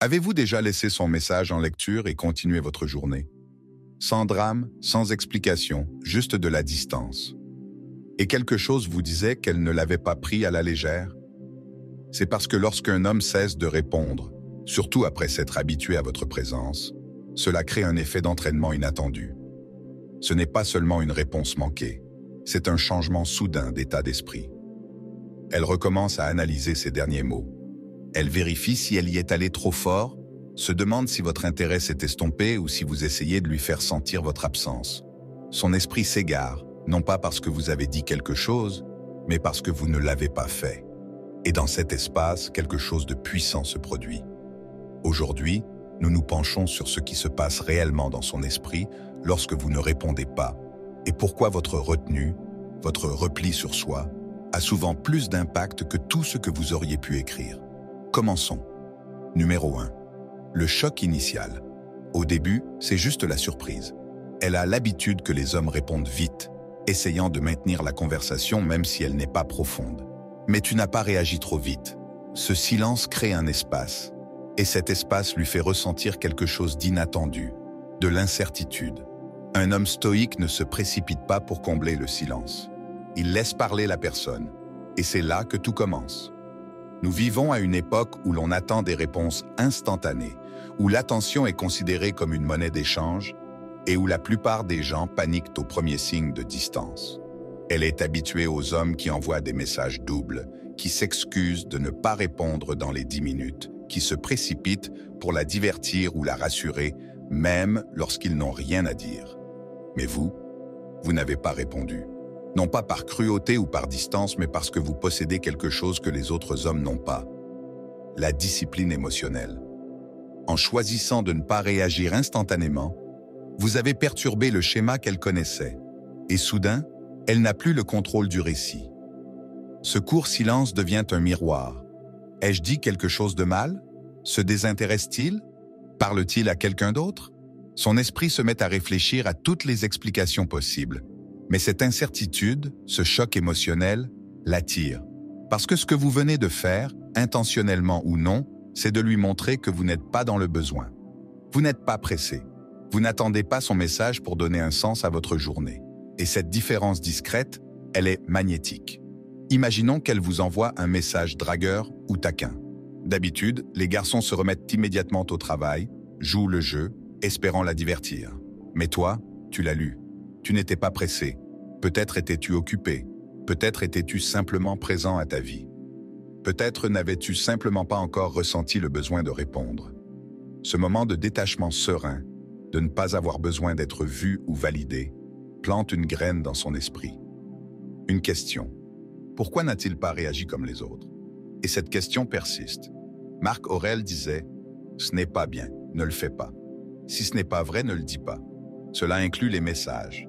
Avez-vous déjà laissé son message en lecture et continué votre journée? Sans drame, sans explication, juste de la distance. Et quelque chose vous disait qu'elle ne l'avait pas pris à la légère? C'est parce que lorsqu'un homme cesse de répondre, surtout après s'être habitué à votre présence, cela crée un effet d'entraînement inattendu. Ce n'est pas seulement une réponse manquée, c'est un changement soudain d'état d'esprit. Elle recommence à analyser ses derniers mots. Elle vérifie si elle y est allée trop fort, se demande si votre intérêt s'est estompé ou si vous essayez de lui faire sentir votre absence. Son esprit s'égare, non pas parce que vous avez dit quelque chose, mais parce que vous ne l'avez pas fait. Et dans cet espace, quelque chose de puissant se produit. Aujourd'hui, nous nous penchons sur ce qui se passe réellement dans son esprit lorsque vous ne répondez pas, et pourquoi votre retenue, votre repli sur soi, a souvent plus d'impact que tout ce que vous auriez pu écrire. Commençons. Numéro 1. Le choc initial. Au début, c'est juste la surprise. Elle a l'habitude que les hommes répondent vite, essayant de maintenir la conversation même si elle n'est pas profonde. Mais tu n'as pas réagi trop vite. Ce silence crée un espace, et cet espace lui fait ressentir quelque chose d'inattendu, de l'incertitude. Un homme stoïque ne se précipite pas pour combler le silence. Il laisse parler la personne, et c'est là que tout commence. Nous vivons à une époque où l'on attend des réponses instantanées, où l'attention est considérée comme une monnaie d'échange et où la plupart des gens paniquent au premier signe de distance. Elle est habituée aux hommes qui envoient des messages doubles, qui s'excusent de ne pas répondre dans les 10 minutes, qui se précipitent pour la divertir ou la rassurer, même lorsqu'ils n'ont rien à dire. Mais vous n'avez pas répondu. Non pas par cruauté ou par distance, mais parce que vous possédez quelque chose que les autres hommes n'ont pas. La discipline émotionnelle. En choisissant de ne pas réagir instantanément, vous avez perturbé le schéma qu'elle connaissait. Et soudain, elle n'a plus le contrôle du récit. Ce court silence devient un miroir. Ai-je dit quelque chose de mal? Se désintéresse-t-il? Parle-t-il à quelqu'un d'autre? Son esprit se met à réfléchir à toutes les explications possibles. Mais cette incertitude, ce choc émotionnel, l'attire. Parce que ce que vous venez de faire, intentionnellement ou non, c'est de lui montrer que vous n'êtes pas dans le besoin. Vous n'êtes pas pressé. Vous n'attendez pas son message pour donner un sens à votre journée. Et cette différence discrète, elle est magnétique. Imaginons qu'elle vous envoie un message dragueur ou taquin. D'habitude, les garçons se remettent immédiatement au travail, jouent le jeu, espérant la divertir. Mais toi, tu l'as lu. Tu n'étais pas pressé. Peut-être étais-tu occupé. Peut-être étais-tu simplement présent à ta vie. Peut-être n'avais-tu simplement pas encore ressenti le besoin de répondre. Ce moment de détachement serein, de ne pas avoir besoin d'être vu ou validé, plante une graine dans son esprit. Une question. Pourquoi n'a-t-il pas réagi comme les autres? Et cette question persiste. Marc Aurèle disait « Ce n'est pas bien, ne le fais pas. Si ce n'est pas vrai, ne le dis pas. » Cela inclut les messages.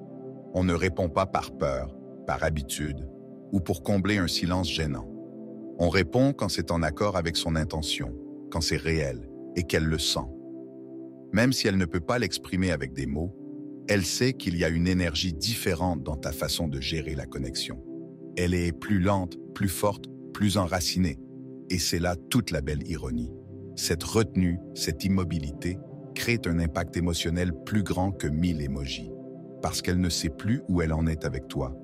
On ne répond pas par peur, par habitude, ou pour combler un silence gênant. On répond quand c'est en accord avec son intention, quand c'est réel et qu'elle le sent. Même si elle ne peut pas l'exprimer avec des mots, elle sait qu'il y a une énergie différente dans ta façon de gérer la connexion. Elle est plus lente, plus forte, plus enracinée. Et c'est là toute la belle ironie. Cette retenue, cette immobilité, crée un impact émotionnel plus grand que 1000 émojis, parce qu'elle ne sait plus où elle en est avec toi.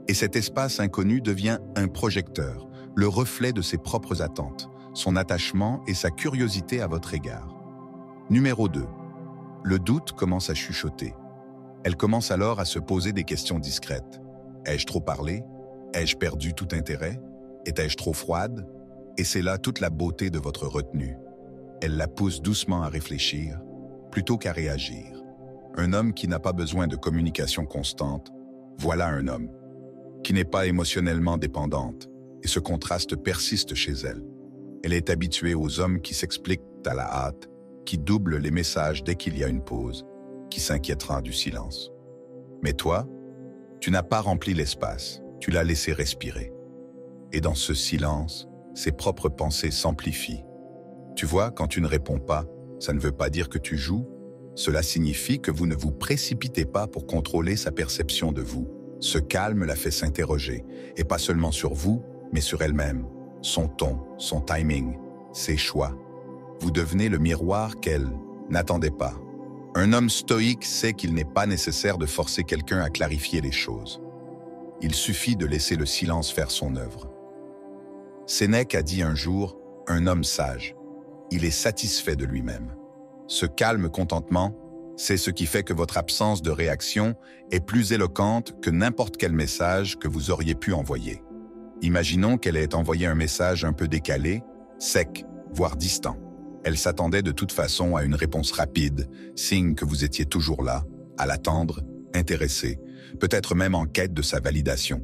Et cet espace inconnu devient un projecteur, le reflet de ses propres attentes, son attachement et sa curiosité à votre égard. Numéro 2. Le doute commence à chuchoter. Elle commence alors à se poser des questions discrètes. Ai-je trop parlé? Ai-je perdu tout intérêt? Étais-je trop froide? Et c'est là toute la beauté de votre retenue. Elle la pousse doucement à réfléchir, plutôt qu'à réagir. Un homme qui n'a pas besoin de communication constante, voilà un homme. Qui n'est pas émotionnellement dépendante, et ce contraste persiste chez elle. Elle est habituée aux hommes qui s'expliquent à la hâte, qui doublent les messages dès qu'il y a une pause, qui s'inquiétera du silence. Mais toi, tu n'as pas rempli l'espace, tu l'as laissé respirer. Et dans ce silence, ses propres pensées s'amplifient. Tu vois, quand tu ne réponds pas, ça ne veut pas dire que tu joues. Cela signifie que vous ne vous précipitez pas pour contrôler sa perception de vous. Ce calme la fait s'interroger, et pas seulement sur vous, mais sur elle-même, son ton, son timing, ses choix. Vous devenez le miroir qu'elle n'attendait pas. Un homme stoïque sait qu'il n'est pas nécessaire de forcer quelqu'un à clarifier les choses. Il suffit de laisser le silence faire son œuvre. Sénèque a dit un jour, un homme sage, il est satisfait de lui-même. Ce calme contentement, c'est ce qui fait que votre absence de réaction est plus éloquente que n'importe quel message que vous auriez pu envoyer. Imaginons qu'elle ait envoyé un message un peu décalé, sec, voire distant. Elle s'attendait de toute façon à une réponse rapide, signe que vous étiez toujours là, à l'attendre, intéressé, peut-être même en quête de sa validation.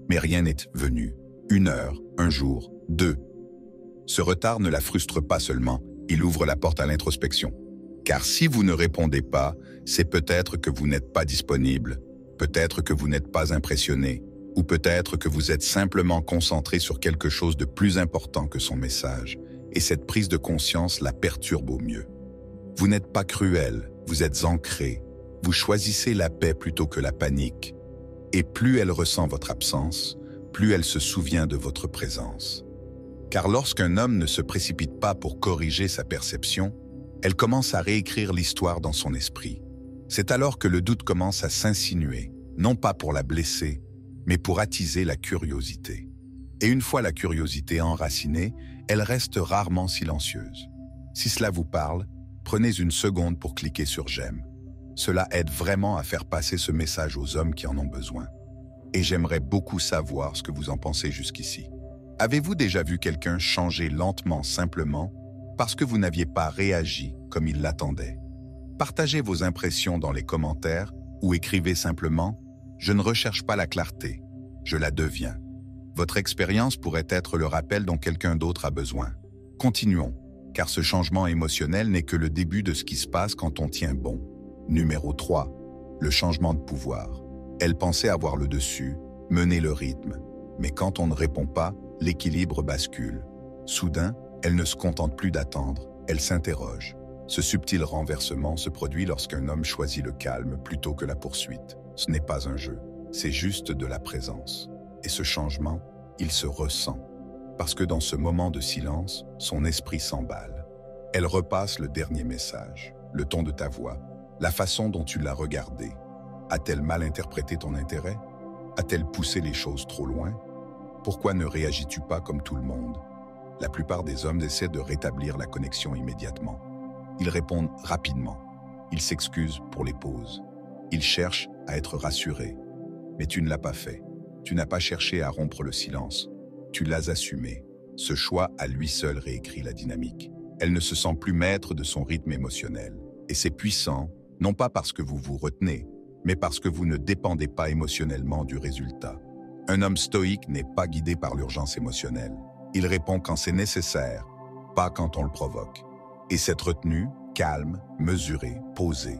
Mais rien n'est venu. 1 heure, 1 jour, 2. Ce retard ne la frustre pas seulement, il ouvre la porte à l'introspection. Car si vous ne répondez pas, c'est peut-être que vous n'êtes pas disponible, peut-être que vous n'êtes pas impressionné, ou peut-être que vous êtes simplement concentré sur quelque chose de plus important que son message, et cette prise de conscience la perturbe au mieux. Vous n'êtes pas cruel, vous êtes ancré, vous choisissez la paix plutôt que la panique, et plus elle ressent votre absence, plus elle se souvient de votre présence. Car lorsqu'un homme ne se précipite pas pour corriger sa perception, elle commence à réécrire l'histoire dans son esprit. C'est alors que le doute commence à s'insinuer, non pas pour la blesser, mais pour attiser la curiosité. Et une fois la curiosité enracinée, elle reste rarement silencieuse. Si cela vous parle, prenez une seconde pour cliquer sur « J'aime ». Cela aide vraiment à faire passer ce message aux hommes qui en ont besoin. Et j'aimerais beaucoup savoir ce que vous en pensez jusqu'ici. Avez-vous déjà vu quelqu'un changer lentement, simplement, parce que vous n'aviez pas réagi comme il l'attendait? Partagez vos impressions dans les commentaires ou écrivez simplement « Je ne recherche pas la clarté, je la deviens ». Votre expérience pourrait être le rappel dont quelqu'un d'autre a besoin. Continuons, car ce changement émotionnel n'est que le début de ce qui se passe quand on tient bon. Numéro 3. Le changement de pouvoir. Elle pensait avoir le dessus, mener le rythme. Mais quand on ne répond pas, l'équilibre bascule. Soudain, elle ne se contente plus d'attendre, elle s'interroge. Ce subtil renversement se produit lorsqu'un homme choisit le calme plutôt que la poursuite. Ce n'est pas un jeu, c'est juste de la présence. Et ce changement, il se ressent. Parce que dans ce moment de silence, son esprit s'emballe. Elle repasse le dernier message, le ton de ta voix, la façon dont tu l'as regardé. A-t-elle mal interprété ton intérêt? A-t-elle poussé les choses trop loin? Pourquoi ne réagis-tu pas comme tout le monde? La plupart des hommes essaient de rétablir la connexion immédiatement. Ils répondent rapidement. Ils s'excusent pour les pauses. Ils cherchent à être rassurés. Mais tu ne l'as pas fait. Tu n'as pas cherché à rompre le silence. Tu l'as assumé. Ce choix à lui seul réécrit la dynamique. Elle ne se sent plus maître de son rythme émotionnel. Et c'est puissant, non pas parce que vous vous retenez, mais parce que vous ne dépendez pas émotionnellement du résultat. Un homme stoïque n'est pas guidé par l'urgence émotionnelle. Il répond quand c'est nécessaire, pas quand on le provoque. Et cette retenue, calme, mesurée, posée,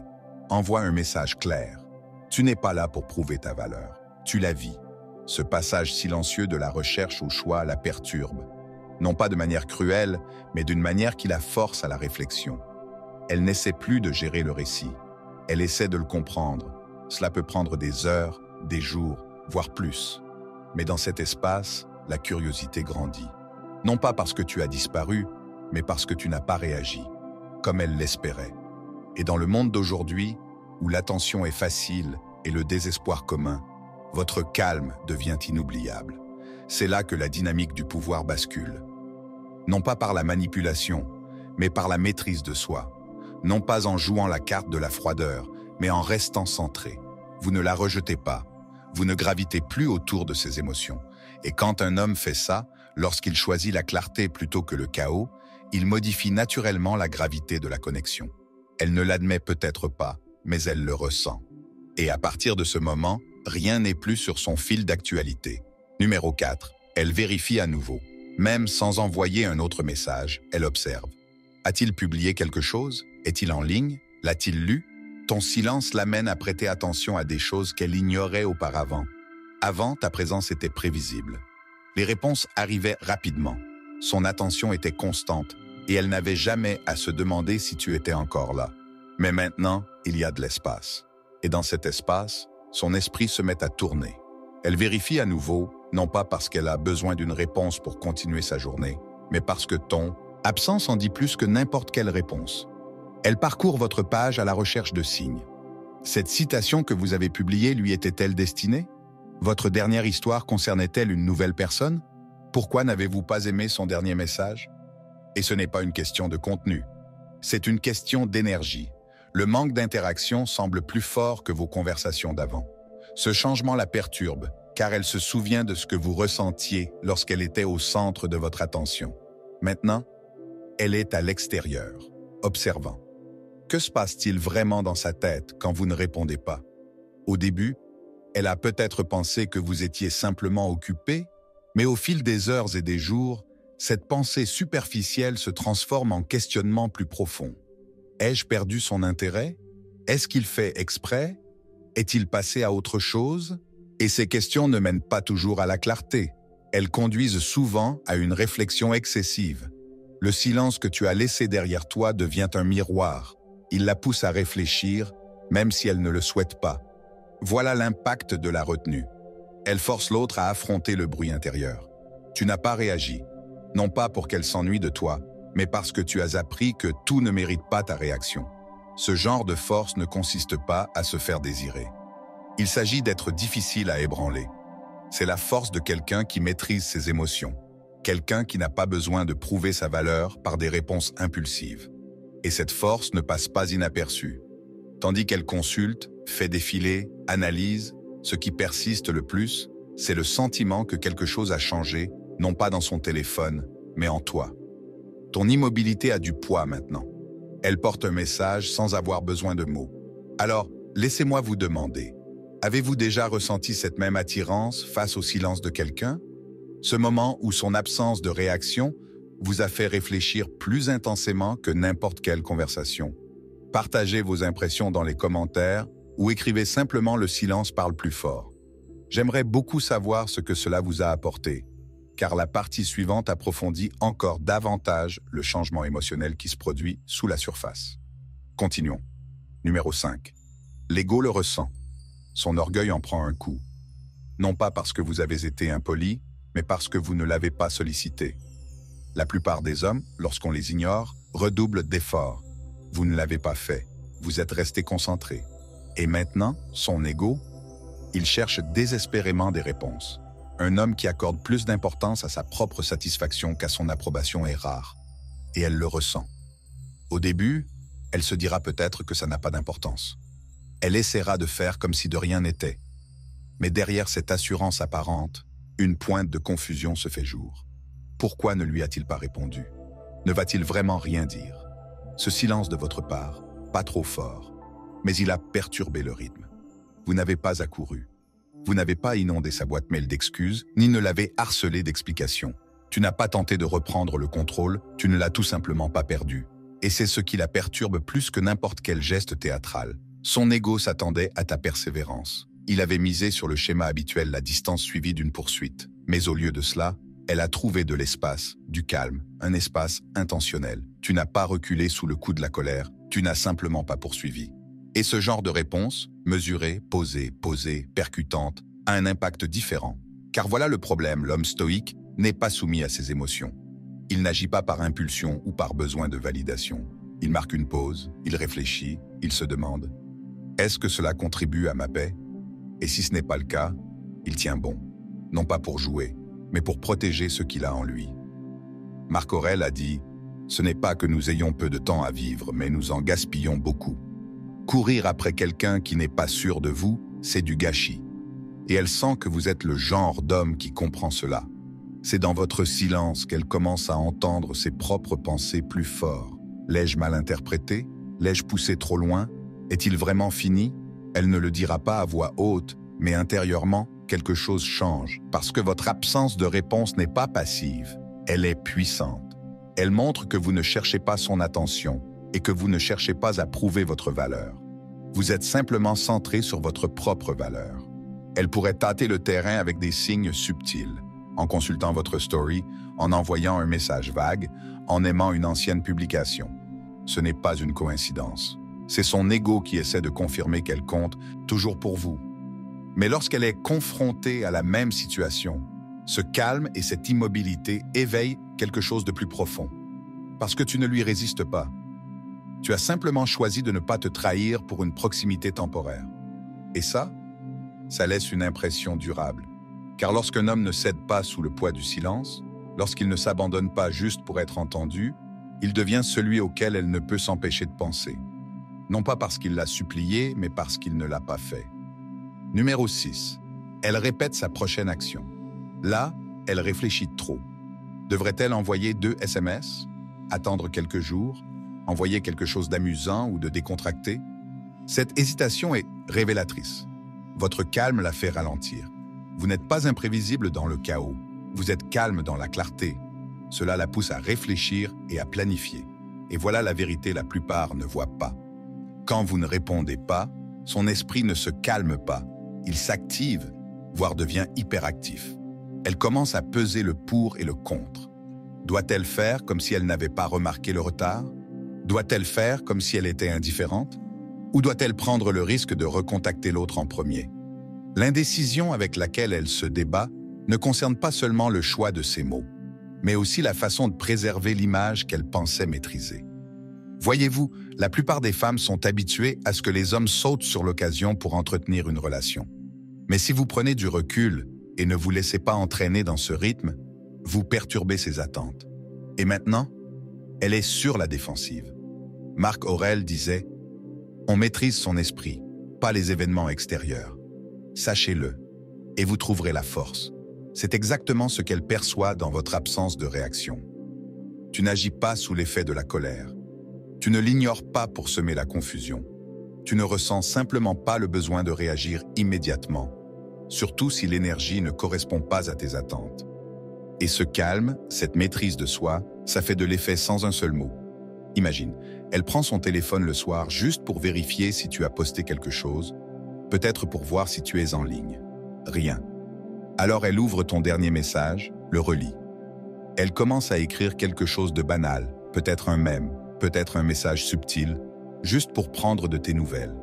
envoie un message clair. Tu n'es pas là pour prouver ta valeur. Tu la vis. Ce passage silencieux de la recherche au choix la perturbe. Non pas de manière cruelle, mais d'une manière qui la force à la réflexion. Elle n'essaie plus de gérer le récit. Elle essaie de le comprendre. Cela peut prendre des heures, des jours, voire plus. Mais dans cet espace, la curiosité grandit. Non pas parce que tu as disparu, mais parce que tu n'as pas réagi, comme elle l'espérait. Et dans le monde d'aujourd'hui, où l'attention est facile et le désespoir commun, votre calme devient inoubliable. C'est là que la dynamique du pouvoir bascule. Non pas par la manipulation, mais par la maîtrise de soi. Non pas en jouant la carte de la froideur, mais en restant centré. Vous ne la rejetez pas. Vous ne gravitez plus autour de ses émotions. Et quand un homme fait ça, lorsqu'il choisit la clarté plutôt que le chaos, il modifie naturellement la gravité de la connexion. Elle ne l'admet peut-être pas, mais elle le ressent. Et à partir de ce moment, rien n'est plus sur son fil d'actualité. Numéro 4. Elle vérifie à nouveau. Même sans envoyer un autre message, elle observe. A-t-il publié quelque chose? Est-il en ligne? L'a-t-il lu? Ton silence l'amène à prêter attention à des choses qu'elle ignorait auparavant. Avant, ta présence était prévisible. Les réponses arrivaient rapidement. Son attention était constante et elle n'avait jamais à se demander si tu étais encore là. Mais maintenant, il y a de l'espace. Et dans cet espace, son esprit se met à tourner. Elle vérifie à nouveau, non pas parce qu'elle a besoin d'une réponse pour continuer sa journée, mais parce que ton Absence en dit plus que n'importe quelle réponse. Elle parcourt votre page à la recherche de signes. Cette citation que vous avez publiée lui était-elle destinée? Votre dernière histoire concernait-elle une nouvelle personne? Pourquoi n'avez-vous pas aimé son dernier message? Et ce n'est pas une question de contenu. C'est une question d'énergie. Le manque d'interaction semble plus fort que vos conversations d'avant. Ce changement la perturbe, car elle se souvient de ce que vous ressentiez lorsqu'elle était au centre de votre attention. Maintenant, elle est à l'extérieur, observant. Que se passe-t-il vraiment dans sa tête quand vous ne répondez pas? Au début, elle a peut-être pensé que vous étiez simplement occupé, mais au fil des heures et des jours, cette pensée superficielle se transforme en questionnement plus profond. Ai-je perdu son intérêt? Est-ce qu'il fait exprès? Est-il passé à autre chose? Et ces questions ne mènent pas toujours à la clarté. Elles conduisent souvent à une réflexion excessive. Le silence que tu as laissé derrière toi devient un miroir. Il la pousse à réfléchir, même si elle ne le souhaite pas. Voilà l'impact de la retenue. Elle force l'autre à affronter le bruit intérieur. Tu n'as pas réagi, non pas pour qu'elle s'ennuie de toi, mais parce que tu as appris que tout ne mérite pas ta réaction. Ce genre de force ne consiste pas à se faire désirer. Il s'agit d'être difficile à ébranler. C'est la force de quelqu'un qui maîtrise ses émotions, quelqu'un qui n'a pas besoin de prouver sa valeur par des réponses impulsives. Et cette force ne passe pas inaperçue. Tandis qu'elle consulte, fait défiler, analyse, ce qui persiste le plus, c'est le sentiment que quelque chose a changé, non pas dans son téléphone, mais en toi. Ton immobilité a du poids maintenant. Elle porte un message sans avoir besoin de mots. Alors, laissez-moi vous demander, avez-vous déjà ressenti cette même attirance face au silence de quelqu'un? Ce moment où son absence de réaction vous a fait réfléchir plus intensément que n'importe quelle conversation. Partagez vos impressions dans les commentaires ou écrivez simplement « Le silence parle plus fort ». J'aimerais beaucoup savoir ce que cela vous a apporté, car la partie suivante approfondit encore davantage le changement émotionnel qui se produit sous la surface. Continuons. Numéro 5. L'ego le ressent. Son orgueil en prend un coup. Non pas parce que vous avez été impoli, mais parce que vous ne l'avez pas sollicité. La plupart des hommes, lorsqu'on les ignore, redoublent d'efforts. Vous ne l'avez pas fait. Vous êtes resté concentré. Et maintenant, son ego, il cherche désespérément des réponses. Un homme qui accorde plus d'importance à sa propre satisfaction qu'à son approbation est rare. Et elle le ressent. Au début, elle se dira peut-être que ça n'a pas d'importance. Elle essaiera de faire comme si de rien n'était. Mais derrière cette assurance apparente, une pointe de confusion se fait jour. Pourquoi ne lui a-t-il pas répondu? Ne va-t-il vraiment rien dire? Ce silence de votre part, pas trop fort, mais il a perturbé le rythme. Vous n'avez pas accouru. Vous n'avez pas inondé sa boîte mail d'excuses, ni ne l'avez harcelé d'explications. Tu n'as pas tenté de reprendre le contrôle, tu ne l'as tout simplement pas perdu. Et c'est ce qui la perturbe plus que n'importe quel geste théâtral. Son ego s'attendait à ta persévérance. Il avait misé sur le schéma habituel, la distance suivie d'une poursuite. Mais au lieu de cela, elle a trouvé de l'espace, du calme, un espace intentionnel. Tu n'as pas reculé sous le coup de la colère, tu n'as simplement pas poursuivi. Et ce genre de réponse, mesurée, posée, percutante, a un impact différent. Car voilà le problème, l'homme stoïque n'est pas soumis à ses émotions. Il n'agit pas par impulsion ou par besoin de validation. Il marque une pause, il réfléchit, il se demande « Est-ce que cela contribue à ma paix ?» Et si ce n'est pas le cas, il tient bon. Non pas pour jouer, mais pour protéger ce qu'il a en lui. Marc Aurèle a dit « Ce n'est pas que nous ayons peu de temps à vivre, mais nous en gaspillons beaucoup. Courir après quelqu'un qui n'est pas sûr de vous, c'est du gâchis. » Et elle sent que vous êtes le genre d'homme qui comprend cela. C'est dans votre silence qu'elle commence à entendre ses propres pensées plus fort. L'ai-je mal interprété? L'ai-je poussé trop loin? Est-il vraiment fini? Elle ne le dira pas à voix haute, mais intérieurement, quelque chose change, parce que votre absence de réponse n'est pas passive, elle est puissante. Elle montre que vous ne cherchez pas son attention et que vous ne cherchez pas à prouver votre valeur. Vous êtes simplement centré sur votre propre valeur. Elle pourrait tâter le terrain avec des signes subtils, en consultant votre story, en envoyant un message vague, en aimant une ancienne publication. Ce n'est pas une coïncidence. C'est son ego qui essaie de confirmer qu'elle compte toujours pour vous. Mais lorsqu'elle est confrontée à la même situation, ce calme et cette immobilité éveillent quelque chose de plus profond. Parce que tu ne lui résistes pas. Tu as simplement choisi de ne pas te trahir pour une proximité temporaire. Et ça laisse une impression durable. Car lorsqu'un homme ne cède pas sous le poids du silence, lorsqu'il ne s'abandonne pas juste pour être entendu, il devient celui auquel elle ne peut s'empêcher de penser. Non pas parce qu'il l'a supplié, mais parce qu'il ne l'a pas fait. Numéro 6. Elle répète sa prochaine action. Là, elle réfléchit trop. Devrait-elle envoyer 2 SMS? Attendre quelques jours? Envoyer quelque chose d'amusant ou de décontracté? Cette hésitation est révélatrice. Votre calme la fait ralentir. Vous n'êtes pas imprévisible dans le chaos. Vous êtes calme dans la clarté. Cela la pousse à réfléchir et à planifier. Et voilà la vérité, la plupart ne voient pas. Quand vous ne répondez pas, son esprit ne se calme pas. Il s'active, voire devient hyperactif. Elle commence à peser le pour et le contre. Doit-elle faire comme si elle n'avait pas remarqué le retard? Doit-elle faire comme si elle était indifférente? Ou doit-elle prendre le risque de recontacter l'autre en premier? L'indécision avec laquelle elle se débat ne concerne pas seulement le choix de ses mots, mais aussi la façon de préserver l'image qu'elle pensait maîtriser. Voyez-vous, la plupart des femmes sont habituées à ce que les hommes sautent sur l'occasion pour entretenir une relation. Mais si vous prenez du recul et ne vous laissez pas entraîner dans ce rythme, vous perturbez ses attentes. Et maintenant, elle est sur la défensive. Marc Aurèle disait « On maîtrise son esprit, pas les événements extérieurs. Sachez-le, et vous trouverez la force. » C'est exactement ce qu'elle perçoit dans votre absence de réaction. Tu n'agis pas sous l'effet de la colère. Tu ne l'ignores pas pour semer la confusion. Tu ne ressens simplement pas le besoin de réagir immédiatement, surtout si l'énergie ne correspond pas à tes attentes. Et ce calme, cette maîtrise de soi, ça fait de l'effet sans un seul mot. Imagine, elle prend son téléphone le soir juste pour vérifier si tu as posté quelque chose, peut-être pour voir si tu es en ligne. Rien. Alors elle ouvre ton dernier message, le relit. Elle commence à écrire quelque chose de banal, peut-être un mème, peut-être un message subtil, juste pour prendre de tes nouvelles.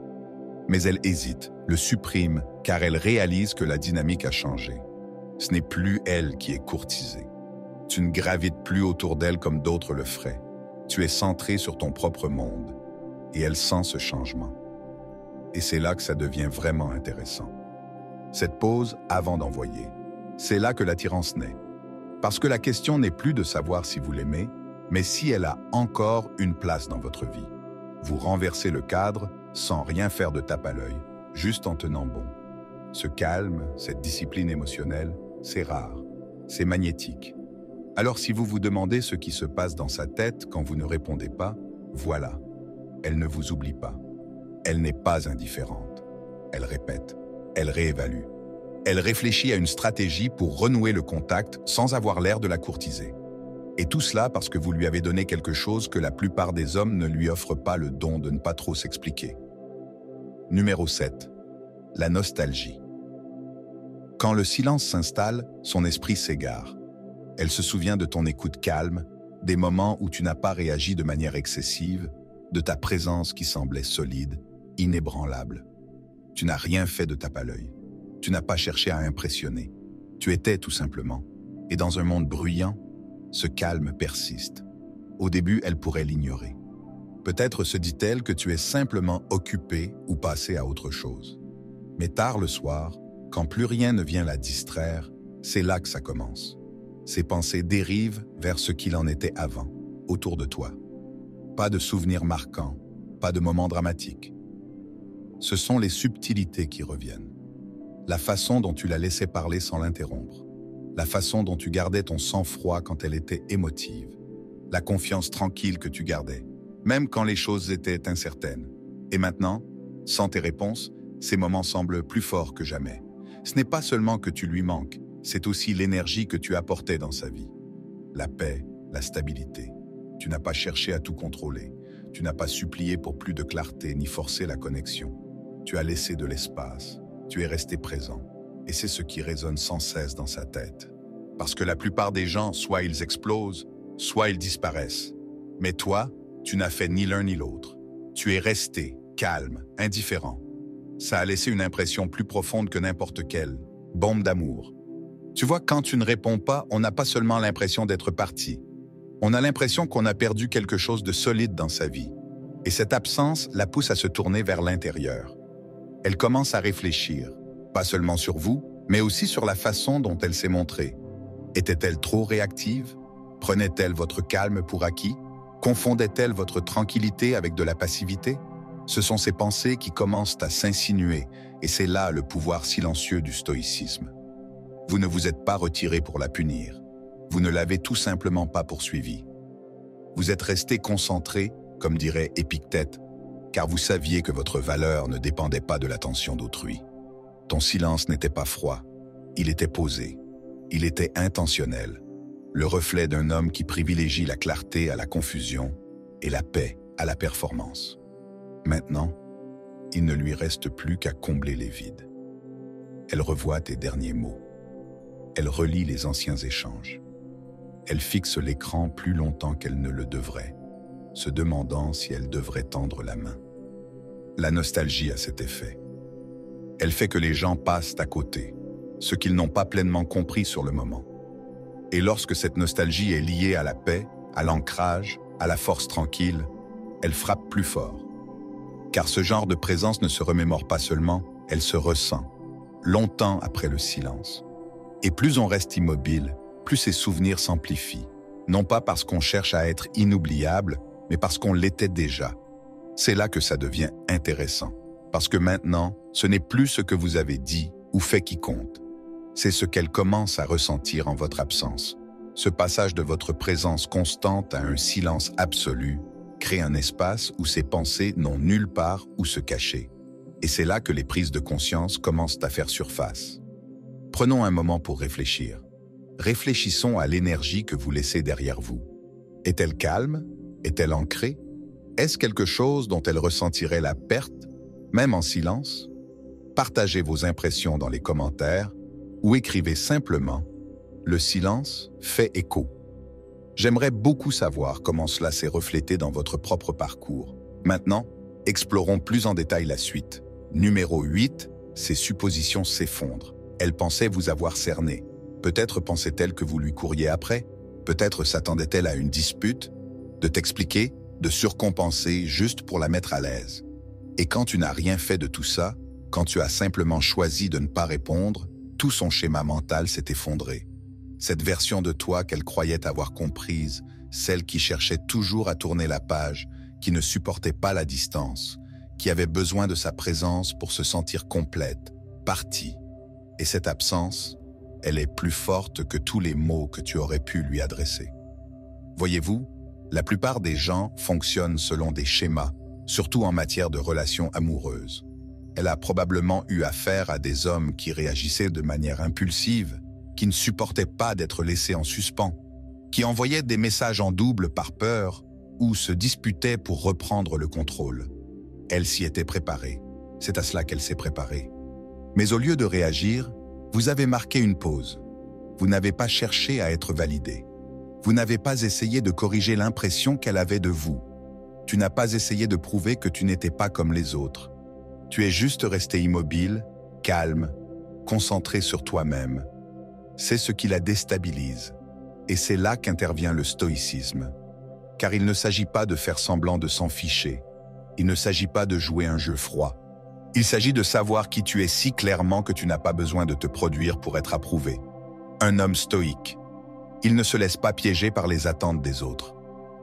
Mais elle hésite, le supprime, car elle réalise que la dynamique a changé. Ce n'est plus elle qui est courtisée. Tu ne gravites plus autour d'elle comme d'autres le feraient. Tu es centré sur ton propre monde. Et elle sent ce changement. Et c'est là que ça devient vraiment intéressant. Cette pause avant d'envoyer, c'est là que l'attirance naît. Parce que la question n'est plus de savoir si vous l'aimez, mais si elle a encore une place dans votre vie. Vous renversez le cadre sans rien faire de tape à l'œil, juste en tenant bon. Ce calme, cette discipline émotionnelle, c'est rare, c'est magnétique. Alors si vous vous demandez ce qui se passe dans sa tête quand vous ne répondez pas, voilà, elle ne vous oublie pas. Elle n'est pas indifférente. Elle répète, elle réévalue. Elle réfléchit à une stratégie pour renouer le contact sans avoir l'air de la courtiser. Et tout cela parce que vous lui avez donné quelque chose que la plupart des hommes ne lui offrent pas le don de ne pas trop s'expliquer. Numéro 7. La nostalgie. Quand le silence s'installe, son esprit s'égare. Elle se souvient de ton écoute calme, des moments où tu n'as pas réagi de manière excessive, de ta présence qui semblait solide, inébranlable. Tu n'as rien fait de tape à l'œil. Tu n'as pas cherché à impressionner. Tu étais tout simplement. Et dans un monde bruyant, ce calme persiste. Au début, elle pourrait l'ignorer. Peut-être se dit-elle que tu es simplement occupé ou passé à autre chose. Mais tard le soir, quand plus rien ne vient la distraire, c'est là que ça commence. Ses pensées dérivent vers ce qu'il en était avant, autour de toi. Pas de souvenirs marquants, pas de moments dramatiques. Ce sont les subtilités qui reviennent. La façon dont tu la laissais parler sans l'interrompre. La façon dont tu gardais ton sang-froid quand elle était émotive. La confiance tranquille que tu gardais, même quand les choses étaient incertaines. Et maintenant, sans tes réponses, ces moments semblent plus forts que jamais. Ce n'est pas seulement que tu lui manques, c'est aussi l'énergie que tu apportais dans sa vie. La paix, la stabilité. Tu n'as pas cherché à tout contrôler. Tu n'as pas supplié pour plus de clarté ni forcé la connexion. Tu as laissé de l'espace. Tu es resté présent. Et c'est ce qui résonne sans cesse dans sa tête. Parce que la plupart des gens, soit ils explosent, soit ils disparaissent. Mais toi, tu n'as fait ni l'un ni l'autre. Tu es resté calme, indifférent. Ça a laissé une impression plus profonde que n'importe quelle. Bombe d'amour. Tu vois, quand tu ne réponds pas, on n'a pas seulement l'impression d'être parti. On a l'impression qu'on a perdu quelque chose de solide dans sa vie, et cette absence la pousse à se tourner vers l'intérieur. Elle commence à réfléchir, pas seulement sur vous, mais aussi sur la façon dont elle s'est montrée. Était-elle trop réactive? Prenait-elle votre calme pour acquis? Confondait-elle votre tranquillité avec de la passivité? Ce sont ces pensées qui commencent à s'insinuer, et c'est là le pouvoir silencieux du stoïcisme. Vous ne vous êtes pas retiré pour la punir. Vous ne l'avez tout simplement pas poursuivie. Vous êtes resté concentré, comme dirait Épictète, car vous saviez que votre valeur ne dépendait pas de l'attention d'autrui. Ton silence n'était pas froid, il était posé, il était intentionnel, le reflet d'un homme qui privilégie la clarté à la confusion et la paix à la performance. Maintenant, il ne lui reste plus qu'à combler les vides. Elle revoit tes derniers mots. Elle relit les anciens échanges. Elle fixe l'écran plus longtemps qu'elle ne le devrait, se demandant si elle devrait tendre la main. La nostalgie a cet effet. Elle fait que les gens passent à côté, ce qu'ils n'ont pas pleinement compris sur le moment. Et lorsque cette nostalgie est liée à la paix, à l'ancrage, à la force tranquille, elle frappe plus fort. Car ce genre de présence ne se remémore pas seulement, elle se ressent, longtemps après le silence. Et plus on reste immobile, plus ces souvenirs s'amplifient, non pas parce qu'on cherche à être inoubliable, mais parce qu'on l'était déjà. C'est là que ça devient intéressant, parce que maintenant, ce n'est plus ce que vous avez dit ou fait qui compte. C'est ce qu'elle commence à ressentir en votre absence. Ce passage de votre présence constante à un silence absolu crée un espace où ses pensées n'ont nulle part où se cacher. Et c'est là que les prises de conscience commencent à faire surface. Prenons un moment pour réfléchir. Réfléchissons à l'énergie que vous laissez derrière vous. Est-elle calme? Est-elle ancrée? Est-ce quelque chose dont elle ressentirait la perte, même en silence? Partagez vos impressions dans les commentaires ou écrivez simplement « Le silence fait écho ». J'aimerais beaucoup savoir comment cela s'est reflété dans votre propre parcours. Maintenant, explorons plus en détail la suite. Numéro 8, ses suppositions s'effondrent. Elle pensait vous avoir cerné. Peut-être pensait-elle que vous lui couriez après. Peut-être s'attendait-elle à une dispute, de t'expliquer, de surcompenser juste pour la mettre à l'aise. Et quand tu n'as rien fait de tout ça, quand tu as simplement choisi de ne pas répondre, tout son schéma mental s'est effondré. Cette version de toi qu'elle croyait avoir comprise, celle qui cherchait toujours à tourner la page, qui ne supportait pas la distance, qui avait besoin de sa présence pour se sentir complète, partie. Et cette absence, elle est plus forte que tous les mots que tu aurais pu lui adresser. Voyez-vous, la plupart des gens fonctionnent selon des schémas, surtout en matière de relations amoureuses. Elle a probablement eu affaire à des hommes qui réagissaient de manière impulsive, qui ne supportaient pas d'être laissés en suspens, qui envoyaient des messages en double par peur ou se disputaient pour reprendre le contrôle. Elle s'y était préparée. C'est à cela qu'elle s'est préparée. Mais au lieu de réagir, vous avez marqué une pause. Vous n'avez pas cherché à être validé. Vous n'avez pas essayé de corriger l'impression qu'elle avait de vous. Tu n'as pas essayé de prouver que tu n'étais pas comme les autres. Tu es juste resté immobile, calme, concentré sur toi-même. C'est ce qui la déstabilise. Et c'est là qu'intervient le stoïcisme. Car il ne s'agit pas de faire semblant de s'en ficher. Il ne s'agit pas de jouer un jeu froid. Il s'agit de savoir qui tu es si clairement que tu n'as pas besoin de te produire pour être approuvé. Un homme stoïque. Il ne se laisse pas piéger par les attentes des autres.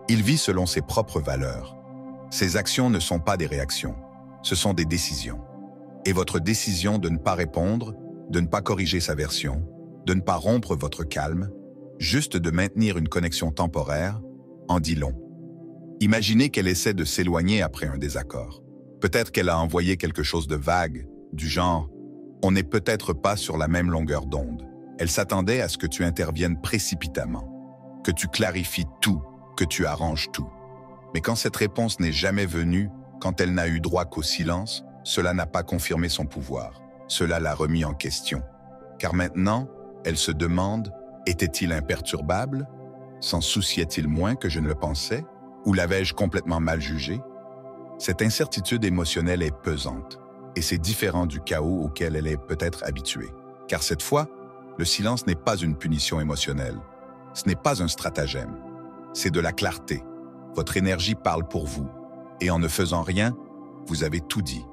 Il vit selon ses propres valeurs. Ses actions ne sont pas des réactions, ce sont des décisions. Et votre décision de ne pas répondre, de ne pas corriger sa version, de ne pas rompre votre calme, juste de maintenir une connexion temporaire, en dit long. Imaginez qu'elle essaie de s'éloigner après un désaccord. Peut-être qu'elle a envoyé quelque chose de vague, du genre « on n'est peut-être pas sur la même longueur d'onde ». Elle s'attendait à ce que tu interviennes précipitamment, que tu clarifies tout, que tu arranges tout. Mais quand cette réponse n'est jamais venue, quand elle n'a eu droit qu'au silence, cela n'a pas confirmé son pouvoir. Cela l'a remis en question. Car maintenant, elle se demande, était-il imperturbable? S'en souciait-il moins que je ne le pensais? Ou l'avais-je complètement mal jugé? Cette incertitude émotionnelle est pesante, et c'est différent du chaos auquel elle est peut-être habituée. Car cette fois, le silence n'est pas une punition émotionnelle. Ce n'est pas un stratagème. c'est de la clarté. Votre énergie parle pour vous. Et en ne faisant rien, vous avez tout dit.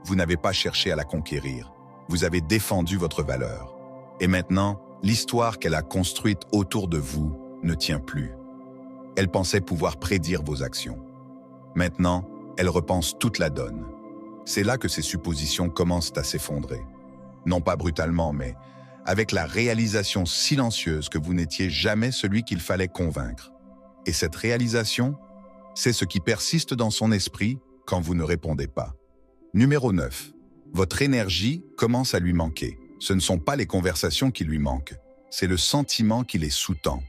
Vous n'avez pas cherché à la conquérir. Vous avez défendu votre valeur. Et maintenant, l'histoire qu'elle a construite autour de vous ne tient plus. Elle pensait pouvoir prédire vos actions. Maintenant, elle repense toute la donne. C'est là que ces suppositions commencent à s'effondrer. Non pas brutalement, mais avec la réalisation silencieuse que vous n'étiez jamais celui qu'il fallait convaincre. Et cette réalisation, c'est ce qui persiste dans son esprit quand vous ne répondez pas. Numéro 9. Votre énergie commence à lui manquer. Ce ne sont pas les conversations qui lui manquent, c'est le sentiment qui les sous-tend.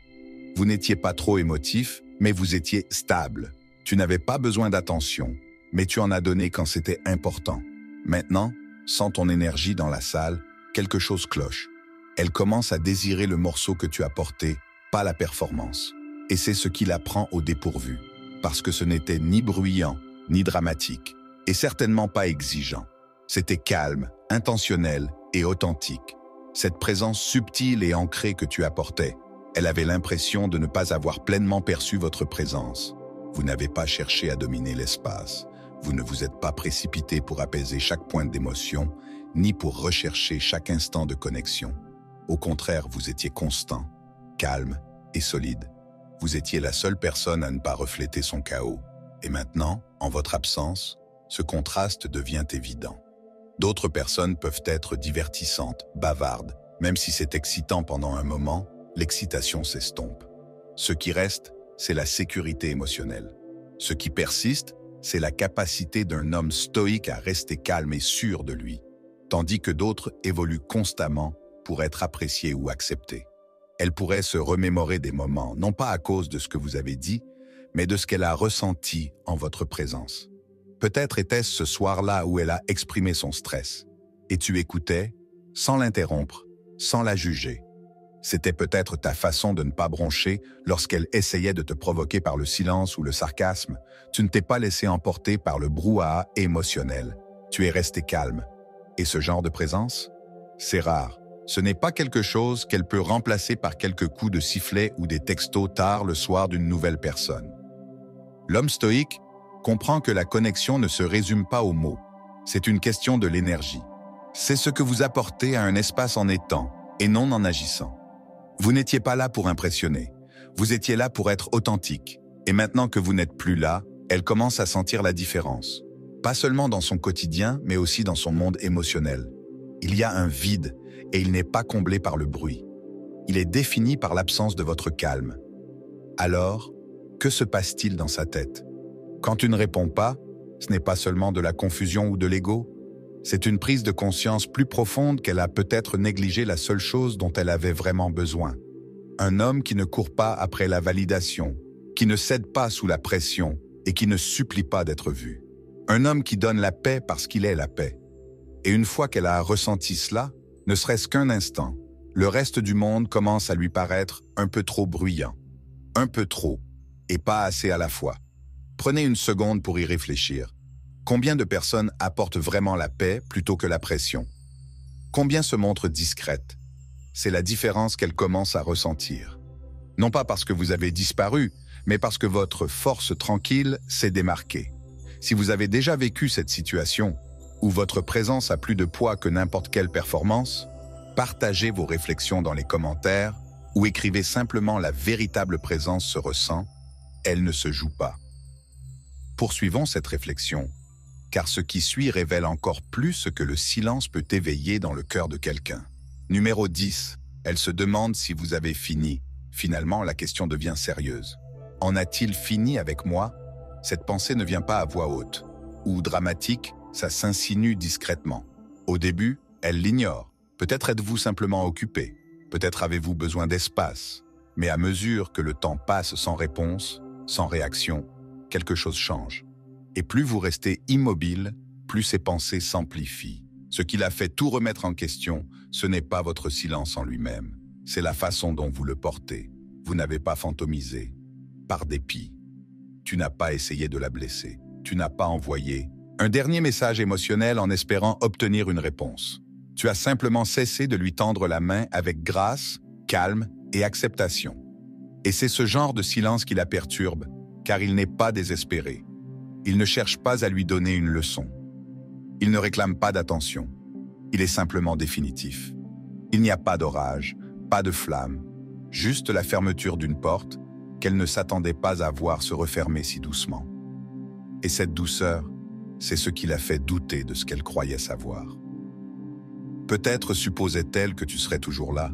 Vous n'étiez pas trop émotif, mais vous étiez stable. Tu n'avais pas besoin d'attention, mais tu en as donné quand c'était important. Maintenant, sans ton énergie dans la salle, quelque chose cloche. Elle commence à désirer le morceau que tu as porté, pas la performance. Et c'est ce qui la prend au dépourvu, parce que ce n'était ni bruyant, ni dramatique, et certainement pas exigeant. C'était calme, intentionnel et authentique. Cette présence subtile et ancrée que tu apportais, elle avait l'impression de ne pas avoir pleinement perçu votre présence. Vous n'avez pas cherché à dominer l'espace. Vous ne vous êtes pas précipité pour apaiser chaque point d'émotion, ni pour rechercher chaque instant de connexion. Au contraire, vous étiez constant, calme et solide. Vous étiez la seule personne à ne pas refléter son chaos. Et maintenant, en votre absence, ce contraste devient évident. D'autres personnes peuvent être divertissantes, bavardes. Même si c'est excitant pendant un moment, l'excitation s'estompe. Ce qui reste, c'est la sécurité émotionnelle. Ce qui persiste, c'est la capacité d'un homme stoïque à rester calme et sûr de lui, tandis que d'autres évoluent constamment pour être appréciés ou acceptés. Elle pourrait se remémorer des moments, non pas à cause de ce que vous avez dit, mais de ce qu'elle a ressenti en votre présence. Peut-être était-ce ce soir-là où elle a exprimé son stress, et tu écoutais, sans l'interrompre, sans la juger. C'était peut-être ta façon de ne pas broncher lorsqu'elle essayait de te provoquer par le silence ou le sarcasme. Tu ne t'es pas laissé emporter par le brouhaha émotionnel. Tu es resté calme. Et ce genre de présence, c'est rare. Ce n'est pas quelque chose qu'elle peut remplacer par quelques coups de sifflet ou des textos tard le soir d'une nouvelle personne. L'homme stoïque comprend que la connexion ne se résume pas aux mots. C'est une question de l'énergie. C'est ce que vous apportez à un espace en étant et non en agissant. Vous n'étiez pas là pour impressionner. Vous étiez là pour être authentique. Et maintenant que vous n'êtes plus là, elle commence à sentir la différence. Pas seulement dans son quotidien, mais aussi dans son monde émotionnel. Il y a un vide et il n'est pas comblé par le bruit. Il est défini par l'absence de votre calme. Alors, que se passe-t-il dans sa tête? Quand tu ne réponds pas, ce n'est pas seulement de la confusion ou de l'ego, c'est une prise de conscience plus profonde qu'elle a peut-être négligé la seule chose dont elle avait vraiment besoin. Un homme qui ne court pas après la validation, qui ne cède pas sous la pression et qui ne supplie pas d'être vu. Un homme qui donne la paix parce qu'il est la paix. Et une fois qu'elle a ressenti cela, ne serait-ce qu'un instant, le reste du monde commence à lui paraître un peu trop bruyant. Un peu trop, et pas assez à la fois. Prenez une seconde pour y réfléchir. Combien de personnes apportent vraiment la paix plutôt que la pression? Combien se montrent discrètes? C'est la différence qu'elles commencent à ressentir. Non pas parce que vous avez disparu, mais parce que votre force tranquille s'est démarquée. Si vous avez déjà vécu cette situation, où votre présence a plus de poids que n'importe quelle performance, partagez vos réflexions dans les commentaires ou écrivez simplement la véritable présence se ressent, elle ne se joue pas. Poursuivons cette réflexion, car ce qui suit révèle encore plus ce que le silence peut éveiller dans le cœur de quelqu'un. Numéro 10. Elle se demande si vous avez fini. Finalement, la question devient sérieuse. En a-t-il fini avec moi? Cette pensée ne vient pas à voix haute. Ou dramatique, ça s'insinue discrètement. Au début, elle l'ignore. Peut-être êtes-vous simplement occupé. Peut-être avez-vous besoin d'espace. Mais à mesure que le temps passe sans réponse, sans réaction, quelque chose change. Et plus vous restez immobile, plus ses pensées s'amplifient. Ce qui l'a fait tout remettre en question, ce n'est pas votre silence en lui-même. C'est la façon dont vous le portez. Vous n'avez pas fantomisé. Par dépit. Tu n'as pas essayé de la blesser. Tu n'as pas envoyé un dernier message émotionnel en espérant obtenir une réponse. Tu as simplement cessé de lui tendre la main avec grâce, calme et acceptation. Et c'est ce genre de silence qui la perturbe, car il n'est pas désespéré. Il ne cherche pas à lui donner une leçon. Il ne réclame pas d'attention. Il est simplement définitif. Il n'y a pas d'orage, pas de flamme, juste la fermeture d'une porte qu'elle ne s'attendait pas à voir se refermer si doucement. Et cette douceur, c'est ce qui l'a fait douter de ce qu'elle croyait savoir. Peut-être supposait-elle que tu serais toujours là.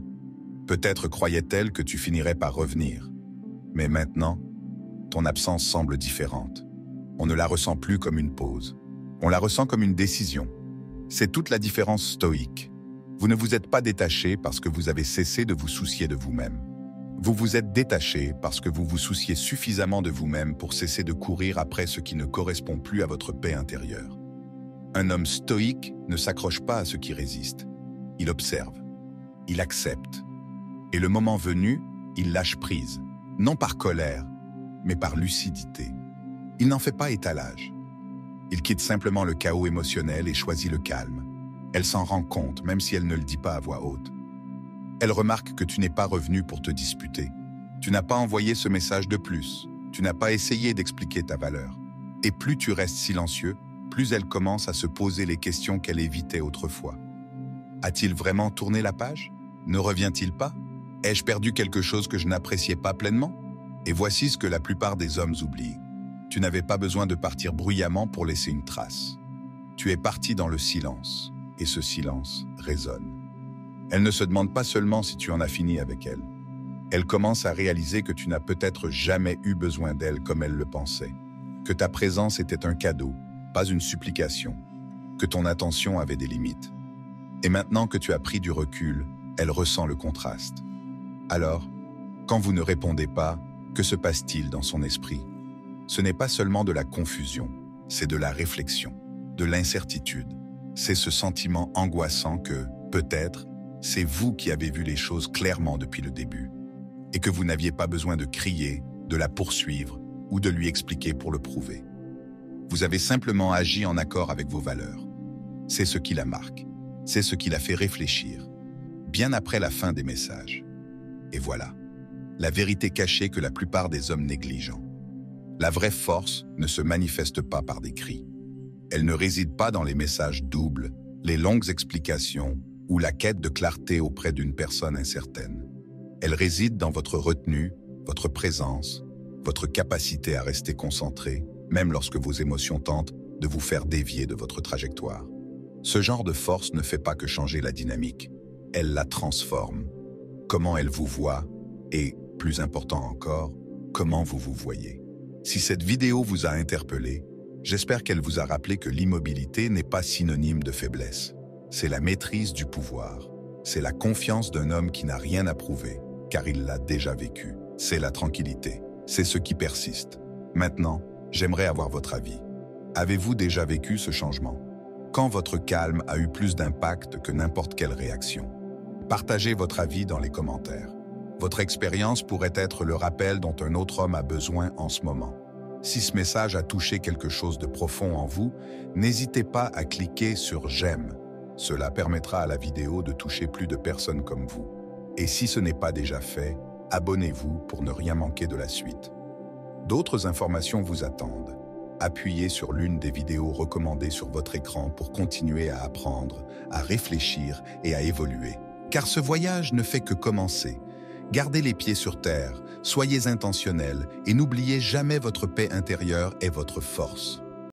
Peut-être croyait-elle que tu finirais par revenir. Mais maintenant, ton absence semble différente. On ne la ressent plus comme une pause. On la ressent comme une décision. C'est toute la différence stoïque. Vous ne vous êtes pas détaché parce que vous avez cessé de vous soucier de vous-même. Vous vous êtes détaché parce que vous vous souciez suffisamment de vous-même pour cesser de courir après ce qui ne correspond plus à votre paix intérieure. Un homme stoïque ne s'accroche pas à ce qui résiste. Il observe. Il accepte. Et le moment venu, il lâche prise. Non par colère, mais par lucidité. Il n'en fait pas étalage. Il quitte simplement le chaos émotionnel et choisit le calme. Elle s'en rend compte, même si elle ne le dit pas à voix haute. Elle remarque que tu n'es pas revenu pour te disputer. Tu n'as pas envoyé ce message de plus. Tu n'as pas essayé d'expliquer ta valeur. Et plus tu restes silencieux, plus elle commence à se poser les questions qu'elle évitait autrefois. A-t-il vraiment tourné la page? Ne revient-il pas? Ai-je perdu quelque chose que je n'appréciais pas pleinement? Et voici ce que la plupart des hommes oublient. Tu n'avais pas besoin de partir bruyamment pour laisser une trace. Tu es parti dans le silence, et ce silence résonne. Elle ne se demande pas seulement si tu en as fini avec elle. Elle commence à réaliser que tu n'as peut-être jamais eu besoin d'elle comme elle le pensait, que ta présence était un cadeau, pas une supplication, que ton attention avait des limites. Et maintenant que tu as pris du recul, elle ressent le contraste. Alors, quand vous ne répondez pas, que se passe-t-il dans son esprit? Ce n'est pas seulement de la confusion, c'est de la réflexion, de l'incertitude. C'est ce sentiment angoissant que, peut-être, c'est vous qui avez vu les choses clairement depuis le début, et que vous n'aviez pas besoin de crier, de la poursuivre ou de lui expliquer pour le prouver. Vous avez simplement agi en accord avec vos valeurs. C'est ce qui la marque, c'est ce qui la fait réfléchir, bien après la fin des messages. Et voilà, la vérité cachée que la plupart des hommes négligent. La vraie force ne se manifeste pas par des cris. Elle ne réside pas dans les messages doubles, les longues explications ou la quête de clarté auprès d'une personne incertaine. Elle réside dans votre retenue, votre présence, votre capacité à rester concentré, même lorsque vos émotions tentent de vous faire dévier de votre trajectoire. Ce genre de force ne fait pas que changer la dynamique, elle la transforme. Comment elle vous voit et, plus important encore, comment vous vous voyez. Si cette vidéo vous a interpellé, j'espère qu'elle vous a rappelé que l'immobilité n'est pas synonyme de faiblesse. C'est la maîtrise du pouvoir. C'est la confiance d'un homme qui n'a rien à prouver, car il l'a déjà vécu. C'est la tranquillité. C'est ce qui persiste. Maintenant, j'aimerais avoir votre avis. Avez-vous déjà vécu ce changement? Quand votre calme a eu plus d'impact que n'importe quelle réaction? Partagez votre avis dans les commentaires. Votre expérience pourrait être le rappel dont un autre homme a besoin en ce moment. Si ce message a touché quelque chose de profond en vous, n'hésitez pas à cliquer sur « J'aime ». Cela permettra à la vidéo de toucher plus de personnes comme vous. Et si ce n'est pas déjà fait, abonnez-vous pour ne rien manquer de la suite. D'autres informations vous attendent. Appuyez sur l'une des vidéos recommandées sur votre écran pour continuer à apprendre, à réfléchir et à évoluer. Car ce voyage ne fait que commencer. Gardez les pieds sur terre, soyez intentionnels et n'oubliez jamais votre paix intérieure et votre force.